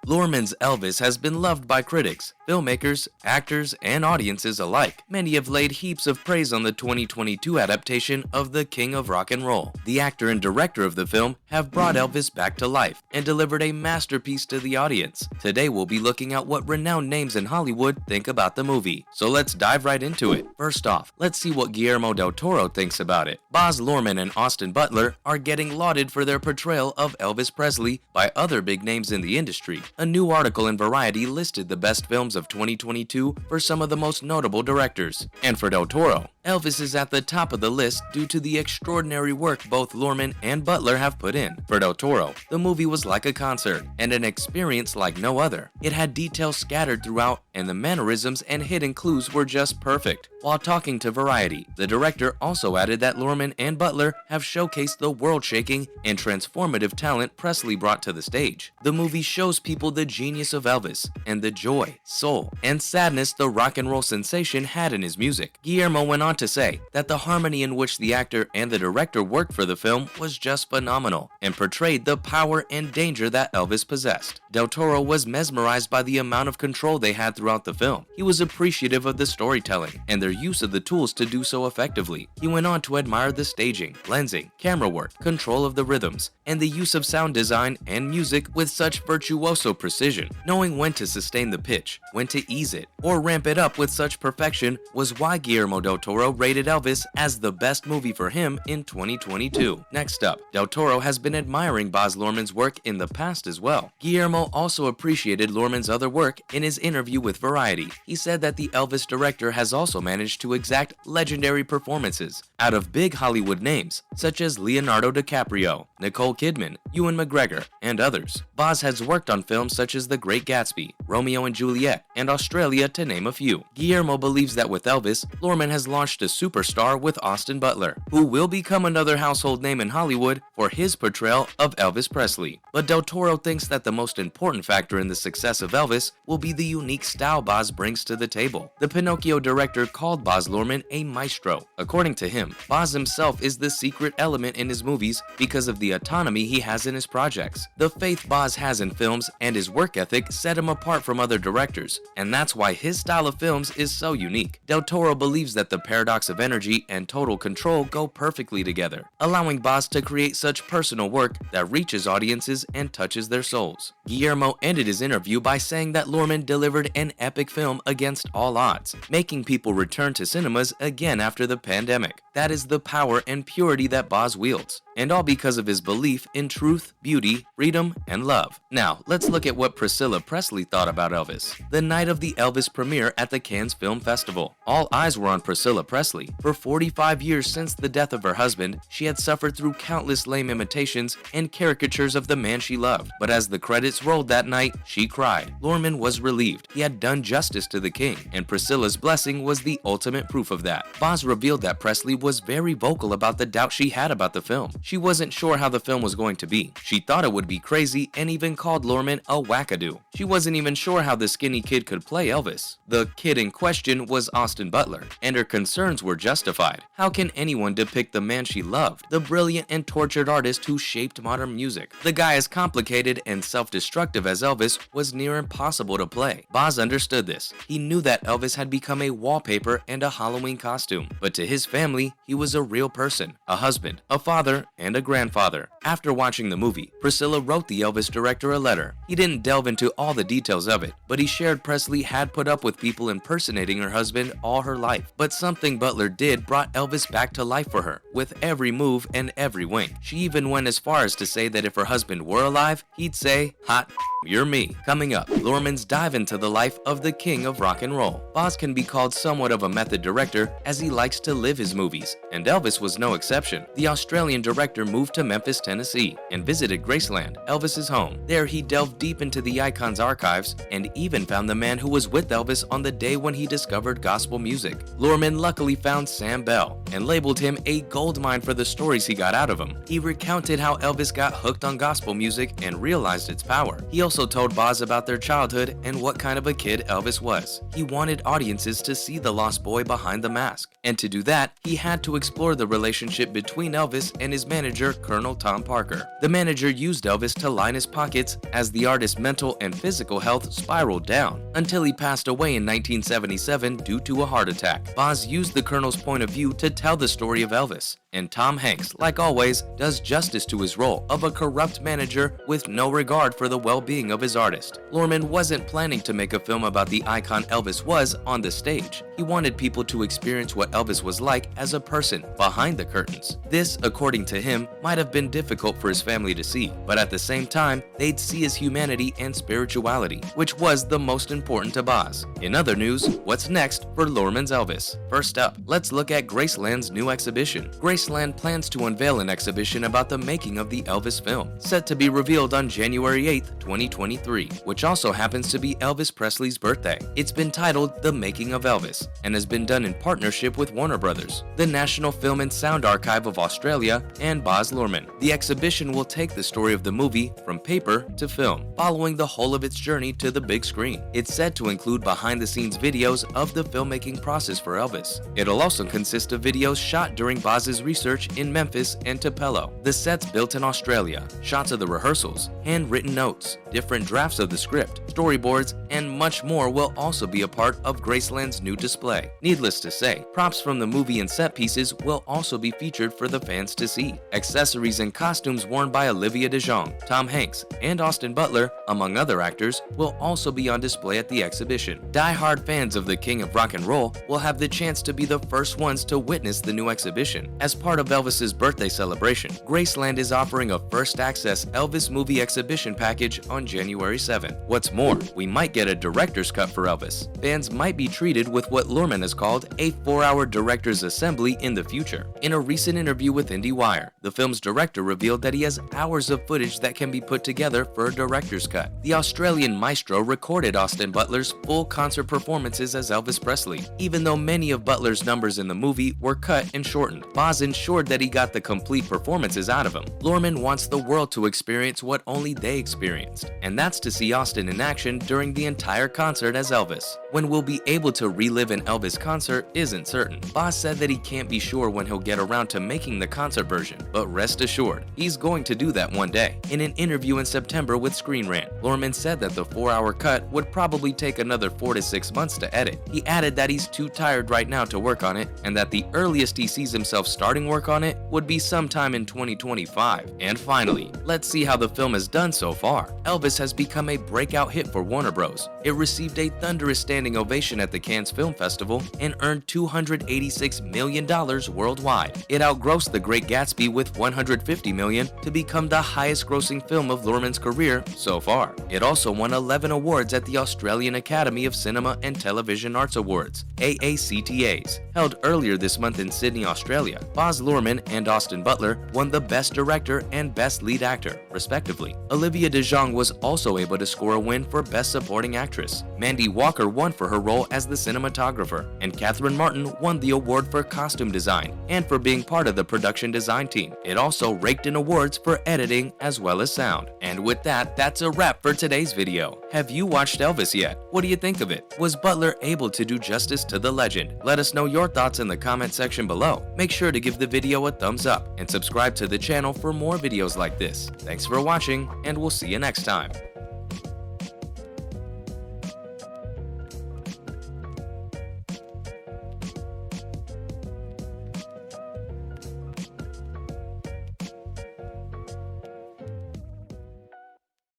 Luhrmann's Elvis has been loved by critics, filmmakers, actors, and audiences alike. Many have laid heaps of praise on the 2022 adaptation of The King of Rock and Roll. The actor and director of the film have brought Elvis back to life and delivered a masterpiece to the audience. Today we'll be looking at what renowned names in Hollywood think about the movie. So let's dive right into it. First off, let's see what Guillermo del Toro thinks about it. Baz Luhrmann and Austin Butler are getting lauded for their portrayal of Elvis Presley by other big names in the industry. A new article in Variety listed the best films of 2022 for some of the most notable directors. And for Del Toro, Elvis is at the top of the list due to the extraordinary work both Luhrmann and Butler have put in. For Del Toro, the movie was like a concert and an experience like no other. It had details scattered throughout, and the mannerisms and hidden clues were just perfect. While talking to Variety, the director also added that Luhrmann and Butler have showcased the world-shaking and transformative talent Presley brought to the stage. The movie shows people the genius of Elvis and the joy, soul, and sadness the rock and roll sensation had in his music. Guillermo went on to say that the harmony in which the actor and the director worked for the film was just phenomenal and portrayed the power and danger that Elvis possessed. Del Toro was mesmerized by the amount of control they had throughout the film. He was appreciative of the storytelling and their use of the tools to do so effectively. He went on to admire the staging, lensing, camera work, control of the rhythms, and the use of sound design and music with such virtuoso precision. Knowing when to sustain the pitch, when to ease it, or ramp it up with such perfection was why Guillermo del Toro rated Elvis as the best movie for him in 2022. Next up, Del Toro has been admiring Baz Luhrmann's work in the past as well. Guillermo also appreciated Luhrmann's other work in his interview with Variety. He said that the Elvis director has also managed to exact legendary performances out of big Hollywood names such as Leonardo DiCaprio, Nicole Kidman, Ewan McGregor, and others. Baz has worked on films such as The Great Gatsby, Romeo and Juliet, and Australia, to name a few. Guillermo believes that with Elvis, Luhrmann has launched a superstar with Austin Butler, who will become another household name in Hollywood for his portrayal of Elvis Presley. But Del Toro thinks that the most important factor in the success of Elvis will be the unique style Baz brings to the table. The Pinocchio director called Baz Luhrmann a maestro. According to him, Baz himself is the secret element in his movies because of the autonomy he has in his projects. The faith Baz has in films and his work ethic set him apart from other directors, and that's why his style of films is so unique. Del Toro believes that the paradox of energy and total control go perfectly together, allowing Baz to create such personal work that reaches audiences and touches their souls. Guillermo ended his interview by saying that Luhrmann delivered an epic film against all odds, making people return to cinemas again after the pandemic. That is the power and purity that Baz wields, and all because of his belief in truth, beauty, freedom, and love. Now, let's look at what Priscilla Presley thought about Elvis. The night of the Elvis premiere at the Cannes Film Festival, all eyes were on Priscilla Presley. For 45 years since the death of her husband, she had suffered through countless lame imitations and caricatures of the man she loved. But as the credits rolled that night, she cried. Luhrmann was relieved. He had done justice to the king, and Priscilla's blessing was the ultimate proof of that. Baz revealed that Presley was very vocal about the doubt she had about the film. She wasn't sure how the film was going to be. She thought it would be crazy and even called Luhrmann a wackadoo. She wasn't even sure how the skinny kid could play Elvis. The kid in question was Austin Butler, and her concerns were justified. How can anyone depict the man she loved, the brilliant and tortured artist who shaped modern music? The guy as complicated and self-destructive as Elvis was near impossible to play. Baz understood this. He knew that Elvis had become a wallpaper and a Halloween costume, but to his family, he was a real person, a husband, a father, and a grandfather. After watching the movie, Priscilla wrote the Elvis director a letter. He didn't delve into all the details of it, but he shared Presley had put up with people impersonating her husband all her life. But something Butler did brought Elvis back to life for her, with every move and every wink. She even went as far as to say that if her husband were alive, he'd say, "Hot, you're me." Coming up, Luhrmann's dive into the life of the king of rock and roll. Baz can be called somewhat of a method director as he likes to live his movies, and Elvis was no exception. The Australian director moved to Memphis, Tennessee, and visited Graceland, Elvis's home. There he delved deep into the icon's archives and even found the man who was with Elvis on the day when he discovered gospel music. Luhrmann luckily found Sam Bell and labeled him a goldmine for the stories he got out of him. He recounted how Elvis got hooked on gospel music and realized its power. He also told Baz about their childhood and what kind of a kid Elvis was. He wanted audiences to see the lost boy behind the mask. And to do that, he had to explore the relationship between Elvis and his manager, Colonel Tom Parker. The manager used Elvis to line his pockets as the artist's mental and physical health spiraled down, until he passed away in 1977 due to a heart attack. Baz used the Colonel's point of view to tell the story of Elvis, and Tom Hanks, like always, does justice to his role of a corrupt manager with no regard for the well-being of his artist. Luhrmann wasn't planning to make a film about the icon Elvis was on the stage. He wanted people to experience what Elvis was like as a person behind the curtains. This, according to him, might have been difficult for his family to see, but at the same time, they'd see his humanity and spirituality, which was the most important to Baz. In other news, what's next for Luhrmann's Elvis? First up, let's look at Graceland's new exhibition. Graceland plans to unveil an exhibition about the making of the Elvis film, set to be revealed on January 8, 2023, which also happens to be Elvis Presley's birthday. It's been titled The Making of Elvis and has been done in partnership with Warner Brothers, the National Film and Sound Archive of Australia, and Baz Luhrmann. The exhibition will take the story of the movie from paper to film, following the whole of its journey to the big screen. It's said to include behind-the-scenes videos of the filmmaking process for Elvis. It'll also consist of videos shot during Baz's research in Memphis and Tupelo, the sets built in Australia, shots of the rehearsals, handwritten notes, different drafts of the script, storyboards, and much more will also be a part of Graceland's new display. Needless to say, props from the movie and set pieces will also be featured for the fans to see. Accessories and costumes worn by Olivia de Jonge, Tom Hanks, and Austin Butler, among other actors, will also be on display at the exhibition. Die-hard fans of the King of Rock and Roll will have the chance to be the first ones to witness the new exhibition. As part of Elvis's birthday celebration, Graceland is offering a first access Elvis movie exhibition package on January 7. What's more, we might get a director's cut for Elvis. Fans might be treated with what Luhrmann has called a 4-hour director's assembly in the future. In a recent interview with IndieWire, the film's director revealed that he has hours of footage that can be put together for a director's cut. The Australian maestro recorded Austin Butler's full concert performances as Elvis Presley, even though many of Butler's numbers in the movie were cut and shortened. Baz ensured that he got the complete performances out of him. Luhrmann wants the world to experience what only they experienced, and that's to see Austin in action during the entire concert as Elvis. When we'll be able to relive an Elvis concert isn't certain. Baz said that he can't be sure when he'll get around to making the concert version, but rest assured, he's going to do that one day. In an interview in September with Screen Rant, Luhrmann said that the 4-hour cut would probably take another 4 to 6 months to edit. He added that he's too tired right now to work on it, and that the earliest he sees himself starting work on it would be sometime in 2025. And finally, let's see how the film has done so far. Elvis has become a breakout hit for Warner Bros. It received a thunderous standing ovation at the Cannes Film Festival and earned $286 million worldwide. It outgrossed The Great Gatsby with $150 million to become the highest-grossing film of Luhrmann's career so far. It also won 11 awards at the Australian Academy of Cinema and Television Arts Awards, AACTAs, held earlier this month in Sydney, Australia. Baz Luhrmann and Austin Butler won the Best Director and Best Lead Actor, respectively. Olivia de Jonge was also able to score a win for Best Supporting Actress. Mandy Walker won for her role as the cinematographer, and Catherine Martin won the award for costume design and for being part of the production design team. It also raked in awards for editing as well as sound. And with that, that's a wrap for today's video. Have you watched Elvis yet? What do you think of it? Was Butler able to do justice to the legend? Let us know your thoughts in the comment section below. Make sure to give the video a thumbs up and subscribe to the channel for more videos like this. Thanks for watching, and we'll see you next time.